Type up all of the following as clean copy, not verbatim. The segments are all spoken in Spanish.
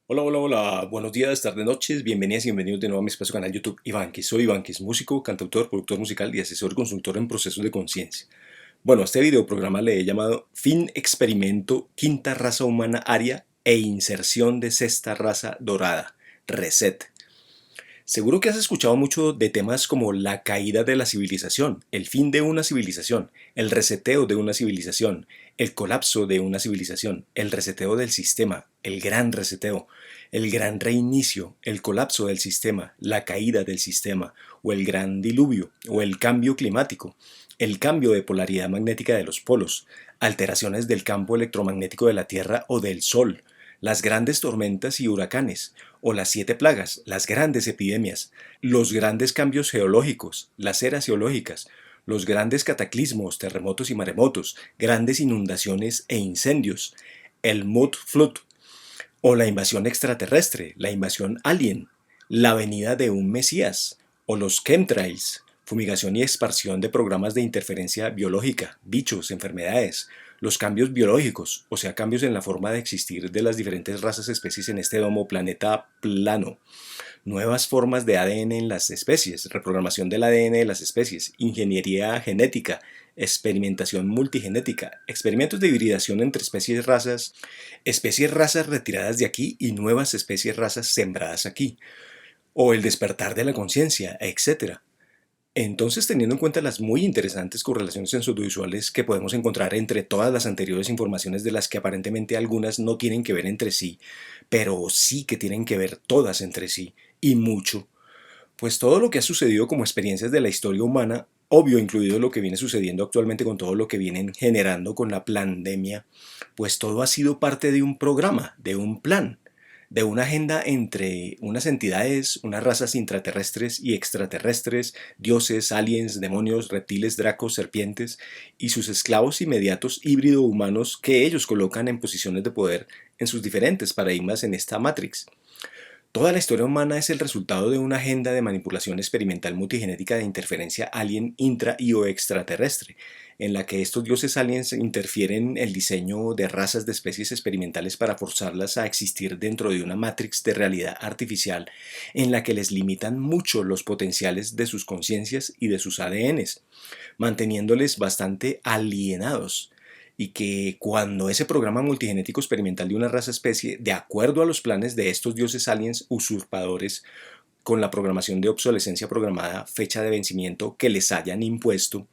Hola, hola, hola, buenos días, tardes, noches, bienvenidas y bienvenidos de nuevo a mi espacio canal YouTube Ivanquis. Soy Ivanquis, músico, cantautor, productor musical y asesor y consultor en procesos de conciencia. Bueno, a este videoprograma le he llamado Fin Experimento Quinta Raza Humana Aria e Inserción de Sexta Raza Dorada, Reset. Seguro que has escuchado mucho de temas como la caída de la civilización, el fin de una civilización, el reseteo de una civilización, el colapso de una civilización, el reseteo del sistema, el gran reseteo, el gran reinicio, el colapso del sistema, la caída del sistema, o el gran diluvio, o el cambio climático, el cambio de polaridad magnética de los polos, alteraciones del campo electromagnético de la Tierra o del Sol, las grandes tormentas y huracanes, o las siete plagas, las grandes epidemias, los grandes cambios geológicos, las eras geológicas, los grandes cataclismos, terremotos y maremotos, grandes inundaciones e incendios, el Mud Flood, o la invasión extraterrestre, la invasión alien, la venida de un Mesías, o los chemtrails, fumigación y expansión de programas de interferencia biológica, bichos, enfermedades, los cambios biológicos, o sea, cambios en la forma de existir de las diferentes razas especies en este domo planeta plano, nuevas formas de ADN en las especies, reprogramación del ADN de las especies, ingeniería genética, experimentación multigenética, experimentos de hibridación entre especies razas retiradas de aquí y nuevas especies razas sembradas aquí, o el despertar de la conciencia, etc. Entonces, teniendo en cuenta las muy interesantes correlaciones sensoriovisuales que podemos encontrar entre todas las anteriores informaciones de las que aparentemente algunas no tienen que ver entre sí, pero sí que tienen que ver todas entre sí, y mucho, pues todo lo que ha sucedido como experiencias de la historia humana, obvio incluido lo que viene sucediendo actualmente con todo lo que vienen generando con la pandemia, pues todo ha sido parte de un programa, de un plan, de una agenda entre unas entidades, unas razas intraterrestres y extraterrestres, dioses, aliens, demonios, reptiles, dracos, serpientes y sus esclavos inmediatos híbrido humanos que ellos colocan en posiciones de poder en sus diferentes paradigmas en esta Matrix. Toda la historia humana es el resultado de una agenda de manipulación experimental multigenética de interferencia alien intra y o extraterrestre, en la que estos dioses aliens interfieren en el diseño de razas de especies experimentales para forzarlas a existir dentro de una matrix de realidad artificial en la que les limitan mucho los potenciales de sus conciencias y de sus ADNs, manteniéndoles bastante alienados y que cuando ese programa multigenético experimental de una raza especie, de acuerdo a los planes de estos dioses aliens usurpadores, con la programación de obsolescencia programada, fecha de vencimiento que les hayan impuesto,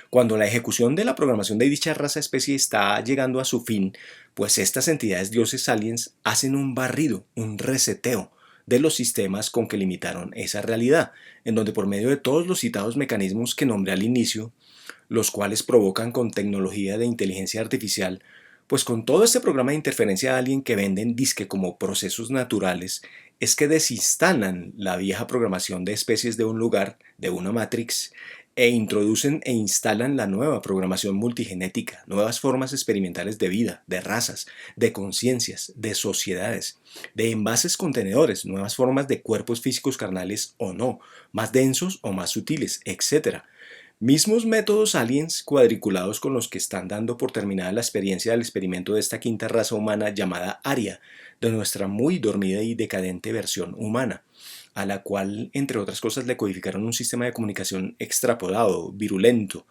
cuando la ejecución de la programación de dicha raza especie está llegando a su fin, pues estas entidades dioses aliens hacen un barrido, un reseteo de los sistemas con que limitaron esa realidad, en donde por medio de todos los citados mecanismos que nombré al inicio, los cuales provocan con tecnología de inteligencia artificial, pues con todo este programa de interferencia de alguien que venden disque como procesos naturales, es que desinstalan la vieja programación de especies de un lugar, de una matrix, e introducen e instalan la nueva programación multigenética, nuevas formas experimentales de vida, de razas, de conciencias, de sociedades, de envases contenedores, nuevas formas de cuerpos físicos carnales o no, más densos o más sutiles, etc. Mismos métodos aliens cuadriculados con los que están dando por terminada la experiencia del experimento de esta quinta raza humana llamada Aria, de nuestra muy dormida y decadente versión humana, a la cual, entre otras cosas, le codificaron un sistema de comunicación extrapolado, virulento,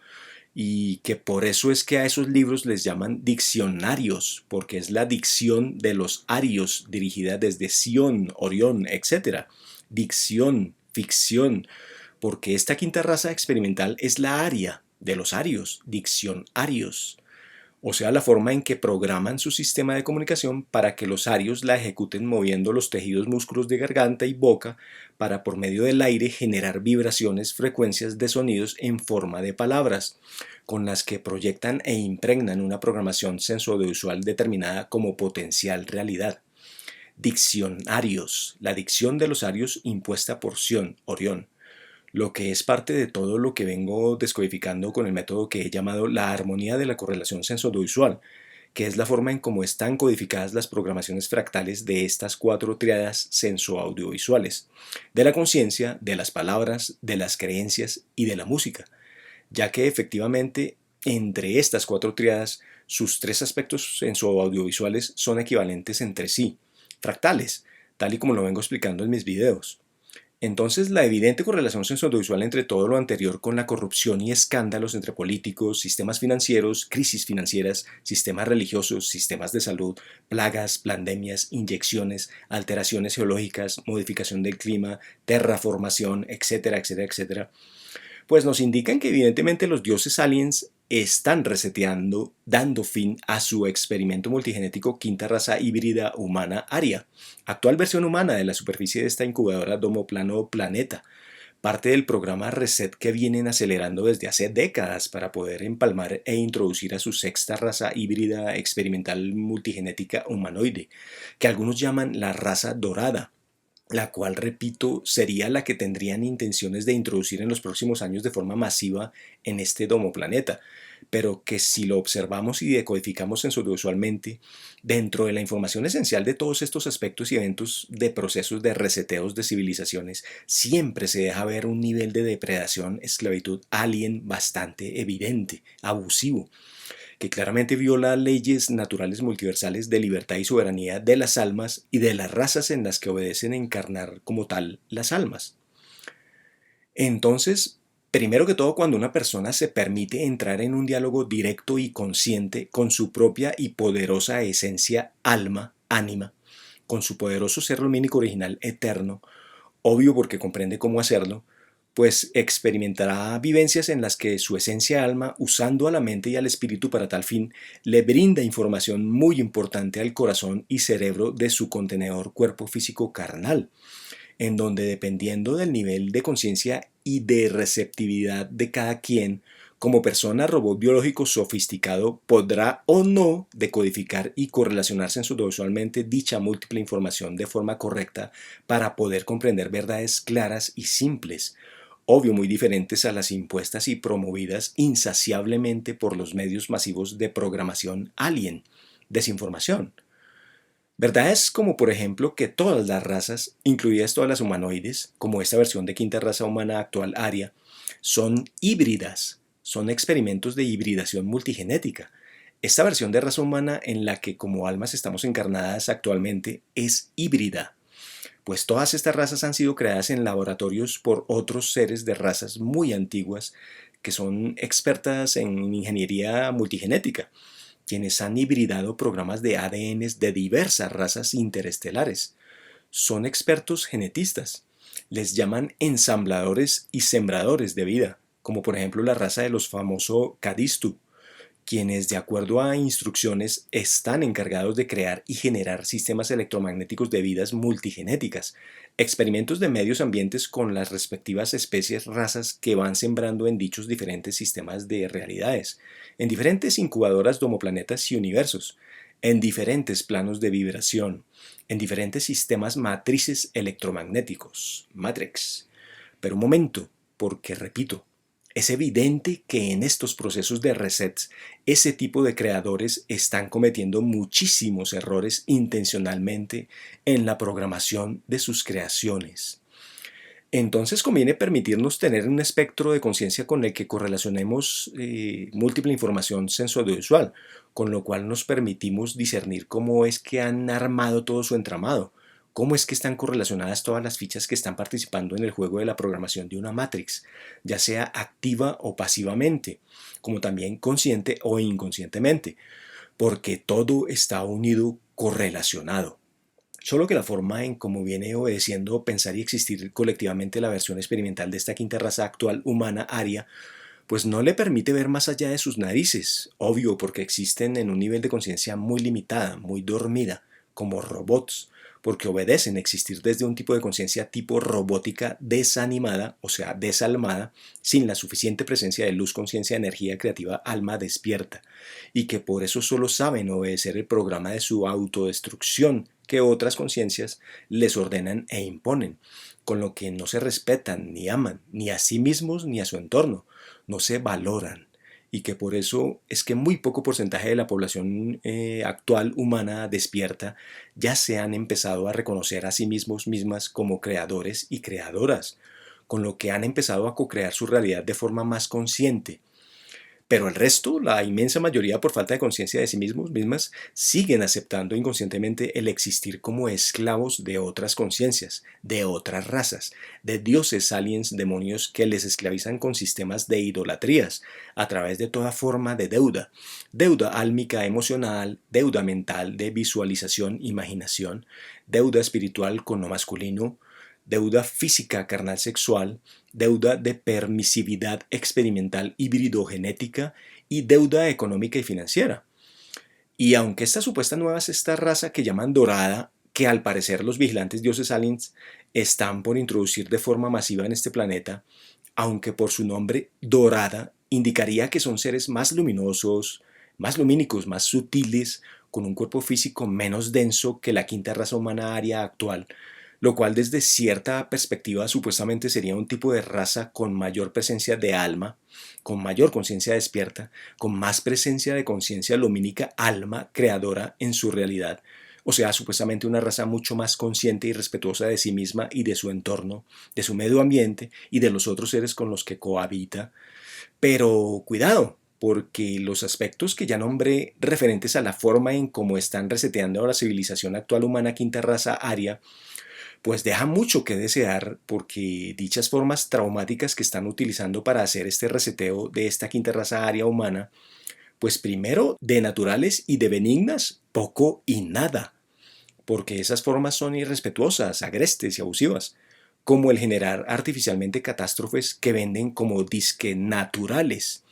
y que por eso es que a esos libros les llaman diccionarios, porque es la dicción de los arios dirigida desde Sion, Orión, etc. Dicción, ficción, porque esta quinta raza experimental es la aria de los arios, dicción arios, o sea, la forma en que programan su sistema de comunicación para que los arios la ejecuten moviendo los tejidos músculos de garganta y boca para por medio del aire generar vibraciones, frecuencias de sonidos en forma de palabras, con las que proyectan e impregnan una programación sensoriovisual determinada como potencial realidad. Diccionarios, la dicción de los arios impuesta por Sion, Orión, lo que es parte de todo lo que vengo descodificando con el método que he llamado la armonía de la correlación sensoriovisual, que es la forma en cómo están codificadas las programaciones fractales de estas cuatro triadas sensoaudiovisuales, de la conciencia, de las palabras, de las creencias y de la música, ya que efectivamente entre estas cuatro triadas sus tres aspectos sensoaudiovisuales son equivalentes entre sí, fractales, tal y como lo vengo explicando en mis videos. Entonces, la evidente correlación sensoriovisual entre todo lo anterior con la corrupción y escándalos entre políticos, sistemas financieros, crisis financieras, sistemas religiosos, sistemas de salud, plagas, pandemias, inyecciones, alteraciones geológicas, modificación del clima, terraformación, etcétera, etcétera, etcétera, pues nos indican que evidentemente los dioses aliens están reseteando, dando fin a su experimento multigenético quinta raza híbrida humana Aria, actual versión humana de la superficie de esta incubadora Domoplano Planeta, parte del programa Reset que vienen acelerando desde hace décadas para poder empalmar e introducir a su sexta raza híbrida experimental multigenética humanoide, que algunos llaman la raza dorada, la cual, repito, sería la que tendrían intenciones de introducir en los próximos años de forma masiva en este domo planeta, pero que si lo observamos y decodificamos sensoriusualmente, dentro de la información esencial de todos estos aspectos y eventos de procesos de reseteos de civilizaciones, siempre se deja ver un nivel de depredación, esclavitud alien bastante evidente, abusivo, que claramente viola leyes naturales multiversales de libertad y soberanía de las almas y de las razas en las que obedecen encarnar como tal las almas. Entonces, primero que todo, cuando una persona se permite entrar en un diálogo directo y consciente con su propia y poderosa esencia, alma, ánima, con su poderoso ser lumínico original eterno, obvio porque comprende cómo hacerlo, pues experimentará vivencias en las que su esencia alma, usando a la mente y al espíritu para tal fin, le brinda información muy importante al corazón y cerebro de su contenedor cuerpo físico carnal, en donde dependiendo del nivel de conciencia y de receptividad de cada quien, como persona robot biológico sofisticado, podrá o no decodificar y correlacionarse sensorialmente dicha múltiple información de forma correcta para poder comprender verdades claras y simples, obvio muy diferentes a las impuestas y promovidas insaciablemente por los medios masivos de programación alien, desinformación. Verdades como por ejemplo que todas las razas, incluidas todas las humanoides, como esta versión de quinta raza humana actual Aria, son híbridas, son experimentos de hibridación multigenética. Esta versión de raza humana en la que como almas estamos encarnadas actualmente es híbrida, pues todas estas razas han sido creadas en laboratorios por otros seres de razas muy antiguas que son expertas en ingeniería multigenética, quienes han hibridado programas de ADN de diversas razas interestelares. Son expertos genetistas. Les llaman ensambladores y sembradores de vida, como por ejemplo la raza de los famosos Cadistu, quienes de acuerdo a instrucciones están encargados de crear y generar sistemas electromagnéticos de vidas multigenéticas, experimentos de medios ambientes con las respectivas especies razas que van sembrando en dichos diferentes sistemas de realidades, en diferentes incubadoras domoplanetas y universos, en diferentes planos de vibración, en diferentes sistemas matrices electromagnéticos, Matrix. Pero un momento, porque repito, es evidente que en estos procesos de resets, ese tipo de creadores están cometiendo muchísimos errores intencionalmente en la programación de sus creaciones. Entonces conviene permitirnos tener un espectro de conciencia con el que correlacionemos múltiple información sensoriovisual, con lo cual nos permitimos discernir cómo es que han armado todo su entramado, cómo es que están correlacionadas todas las fichas que están participando en el juego de la programación de una Matrix, ya sea activa o pasivamente, como también consciente o inconscientemente, porque todo está unido, correlacionado. Solo que la forma en cómo viene obedeciendo pensar y existir colectivamente la versión experimental de esta quinta raza actual humana aria, pues no le permite ver más allá de sus narices, obvio porque existen en un nivel de conciencia muy limitada, muy dormida, como robots, porque obedecen existir desde un tipo de conciencia tipo robótica desanimada, o sea, desalmada, sin la suficiente presencia de luz, conciencia, energía creativa, alma despierta, y que por eso solo saben obedecer el programa de su autodestrucción que otras conciencias les ordenan e imponen, con lo que no se respetan ni aman, ni a sí mismos ni a su entorno, no se valoran, y que por eso es que muy poco porcentaje de la población actual humana despierta ya se han empezado a reconocer a sí mismos mismas como creadores y creadoras, con lo que han empezado a co-crear su realidad de forma más consciente. Pero el resto, la inmensa mayoría por falta de conciencia de sí mismas, siguen aceptando inconscientemente el existir como esclavos de otras conciencias, de otras razas, de dioses, aliens, demonios que les esclavizan con sistemas de idolatrías, a través de toda forma de deuda, deuda álmica emocional, deuda mental de visualización, imaginación, deuda espiritual con lo masculino, deuda física carnal sexual, deuda de permisividad experimental híbrido-genética y deuda económica y financiera. Y aunque esta supuesta nueva sexta raza que llaman dorada, que al parecer los vigilantes dioses aliens están por introducir de forma masiva en este planeta, aunque por su nombre dorada indicaría que son seres más luminosos, más lumínicos, más sutiles, con un cuerpo físico menos denso que la quinta raza humana aria actual, lo cual desde cierta perspectiva supuestamente sería un tipo de raza con mayor presencia de alma, con mayor conciencia despierta, con más presencia de conciencia lumínica, alma creadora en su realidad, o sea, supuestamente una raza mucho más consciente y respetuosa de sí misma y de su entorno, de su medio ambiente y de los otros seres con los que cohabita. Pero cuidado, porque los aspectos que ya nombré referentes a la forma en cómo están reseteando a la civilización actual humana quinta raza aria, pues deja mucho que desear, porque dichas formas traumáticas que están utilizando para hacer este reseteo de esta quinta raza aria humana, pues primero de naturales y de benignas, poco y nada, porque esas formas son irrespetuosas, agrestes y abusivas, como el generar artificialmente catástrofes que venden como disque naturales,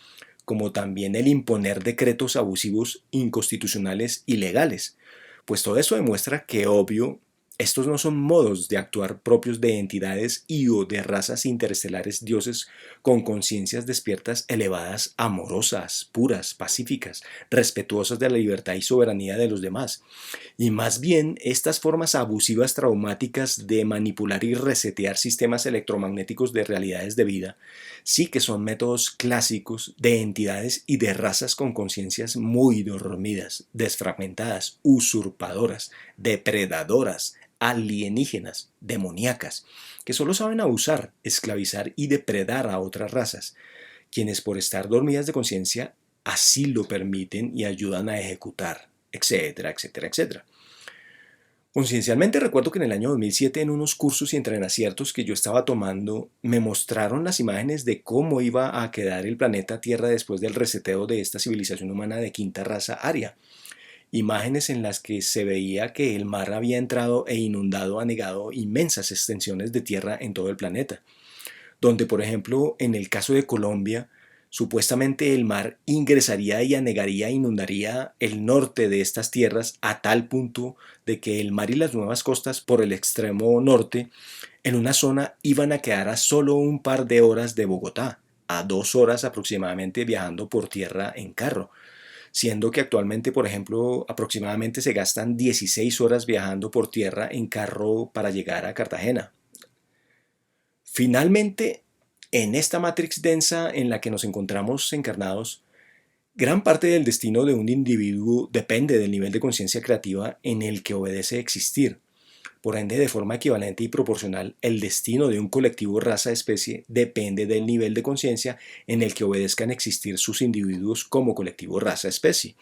como también el imponer decretos abusivos, inconstitucionales y legales. Pues todo eso demuestra que, obvio, estos no son modos de actuar propios de entidades y o de razas interestelares dioses con conciencias despiertas, elevadas, amorosas, puras, pacíficas, respetuosas de la libertad y soberanía de los demás. Y más bien, estas formas abusivas traumáticas de manipular y resetear sistemas electromagnéticos de realidades de vida, sí que son métodos clásicos de entidades y de razas con conciencias muy dormidas, desfragmentadas, usurpadoras, depredadoras, alienígenas, demoníacas, que solo saben abusar, esclavizar y depredar a otras razas, quienes por estar dormidas de conciencia así lo permiten y ayudan a ejecutar, etcétera, etcétera, etcétera. Conciencialmente recuerdo que en el año 2007, en unos cursos y entrenaciertos que yo estaba tomando, me mostraron las imágenes de cómo iba a quedar el planeta Tierra después del reseteo de esta civilización humana de quinta raza aria. Imágenes en las que se veía que el mar había entrado e inundado, anegado inmensas extensiones de tierra en todo el planeta, donde por ejemplo en el caso de Colombia, supuestamente el mar ingresaría y anegaría, inundaría el norte de estas tierras a tal punto de que el mar y las nuevas costas por el extremo norte en una zona iban a quedar a solo un par de horas de Bogotá, a 2 horas aproximadamente viajando por tierra en carro, siendo que actualmente, por ejemplo, aproximadamente se gastan 16 horas viajando por tierra en carro para llegar a Cartagena. Finalmente, en esta matrix densa en la que nos encontramos encarnados, gran parte del destino de un individuo depende del nivel de conciencia creativa en el que obedece existir. Por ende, de forma equivalente y proporcional, el destino de un colectivo raza-especie depende del nivel de conciencia en el que obedezcan existir sus individuos como colectivo raza-especie.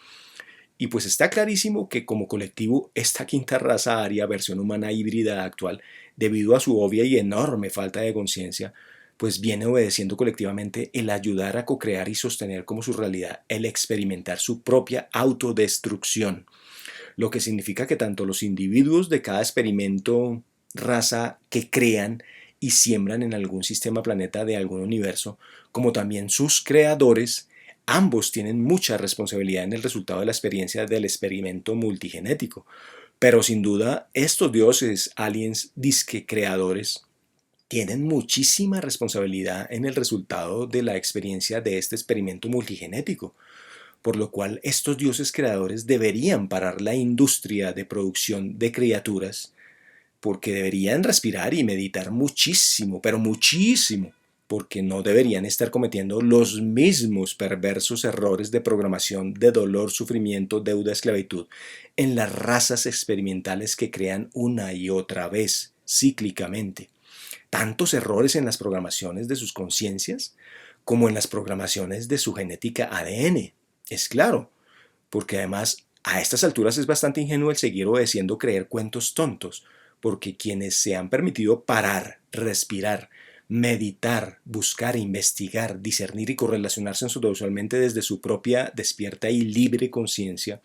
Y pues está clarísimo que como colectivo, esta quinta raza aria, versión humana híbrida actual, debido a su obvia y enorme falta de conciencia, pues viene obedeciendo colectivamente el ayudar a co-crear y sostener como su realidad el experimentar su propia autodestrucción, lo que significa que tanto los individuos de cada experimento raza que crean y siembran en algún sistema planeta de algún universo, como también sus creadores, ambos tienen mucha responsabilidad en el resultado de la experiencia del experimento multigenético. Pero sin duda, estos dioses, aliens, disque creadores, tienen muchísima responsabilidad en el resultado de la experiencia de este experimento multigenético, por lo cual estos dioses creadores deberían parar la industria de producción de criaturas, porque deberían respirar y meditar muchísimo, pero muchísimo, porque no deberían estar cometiendo los mismos perversos errores de programación de dolor, sufrimiento, deuda, esclavitud en las razas experimentales que crean una y otra vez, cíclicamente. Tantos errores en las programaciones de sus conciencias, como en las programaciones de su genética ADN. Es claro, porque además a estas alturas es bastante ingenuo el seguir obedeciendo creer cuentos tontos, porque quienes se han permitido parar, respirar, meditar, buscar, investigar, discernir y correlacionarse usualmente desde su propia despierta y libre conciencia,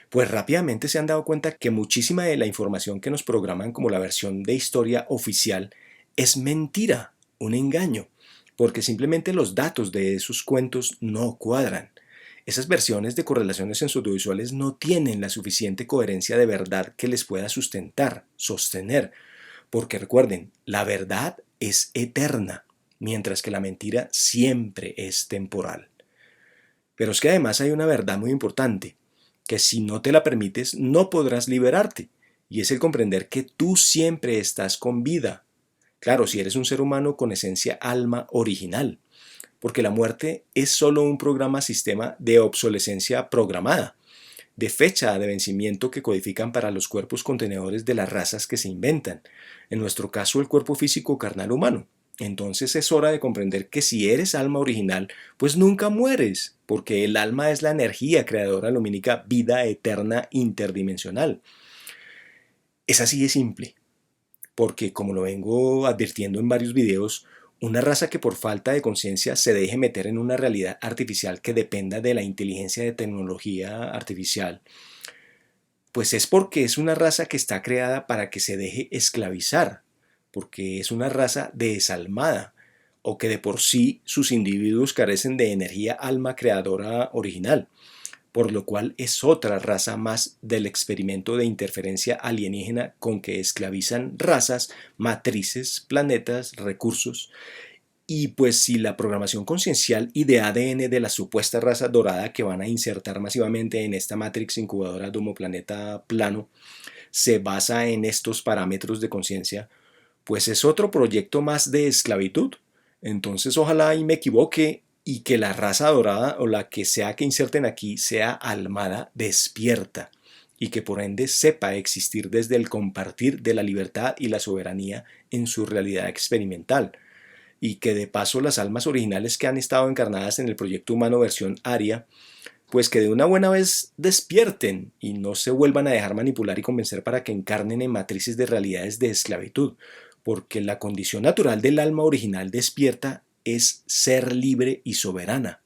pues rápidamente se han dado cuenta que muchísima de la información que nos programan como la versión de historia oficial es mentira, un engaño, porque simplemente los datos de esos cuentos no cuadran. Esas versiones de correlaciones sensoriovisuales no tienen la suficiente coherencia de verdad que les pueda sustentar, sostener, porque recuerden, la verdad es eterna, mientras que la mentira siempre es temporal. Pero es que además hay una verdad muy importante, que si no te la permites no podrás liberarte, y es el comprender que tú siempre estás con vida. Claro, si eres un ser humano con esencia alma original, porque la muerte es solo un programa sistema de obsolescencia programada, de fecha de vencimiento que codifican para los cuerpos contenedores de las razas que se inventan, en nuestro caso el cuerpo físico carnal humano. Entonces es hora de comprender que si eres alma original, pues nunca mueres, porque el alma es la energía creadora lumínica, vida eterna interdimensional. Es así de simple, porque como lo vengo advirtiendo en varios videos, una raza que por falta de conciencia se deje meter en una realidad artificial que dependa de la inteligencia de tecnología artificial, pues es porque es una raza que está creada para que se deje esclavizar, porque es una raza desalmada, o que de por sí sus individuos carecen de energía alma creadora original, por lo cual es otra raza más del experimento de interferencia alienígena con que esclavizan razas, matrices, planetas, recursos. Y pues si la programación conciencial y de ADN de la supuesta raza dorada que van a insertar masivamente en esta matrix incubadora de homoplaneta plano se basa en estos parámetros de conciencia, pues es otro proyecto más de esclavitud. Entonces ojalá y me equivoque y que la raza dorada o la que sea que inserten aquí sea almada despierta y que por ende sepa existir desde el compartir de la libertad y la soberanía en su realidad experimental, y que de paso las almas originales que han estado encarnadas en el proyecto humano versión Aria, pues que de una buena vez despierten y no se vuelvan a dejar manipular y convencer para que encarnen en matrices de realidades de esclavitud, porque la condición natural del alma original despierta es ser libre y soberana.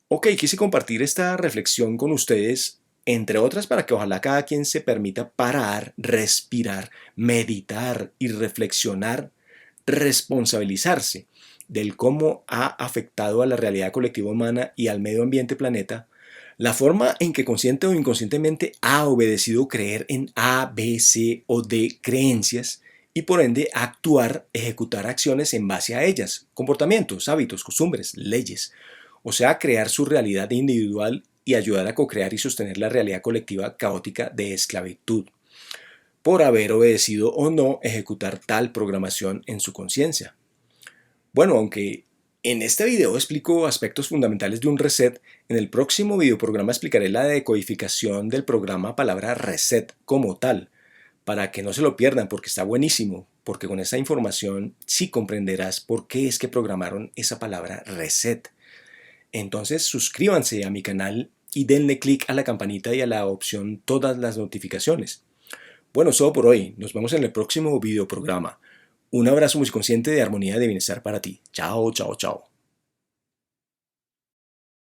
Ok, quise compartir esta reflexión con ustedes, entre otras para que ojalá cada quien se permita parar, respirar, meditar y reflexionar, responsabilizarse del cómo ha afectado a la realidad colectiva humana y al medio ambiente planeta, la forma en que consciente o inconscientemente ha obedecido creer en A, B, C o D creencias y por ende actuar, ejecutar acciones en base a ellas, comportamientos, hábitos, costumbres, leyes, o sea, crear su realidad individual y ayudar a co-crear y sostener la realidad colectiva caótica de esclavitud, por haber obedecido o no ejecutar tal programación en su conciencia. Bueno, aunque en este video explico aspectos fundamentales de un reset, en el próximo videoprograma explicaré la decodificación del programa palabra reset como tal, para que no se lo pierdan porque está buenísimo, porque con esa información sí comprenderás por qué es que programaron esa palabra reset. Entonces suscríbanse a mi canal y denle clic a la campanita y a la opción todas las notificaciones. Bueno, eso por hoy. Nos vemos en el próximo videoprograma. Un abrazo muy consciente de armonía y de bienestar para ti. Chao, chao, chao.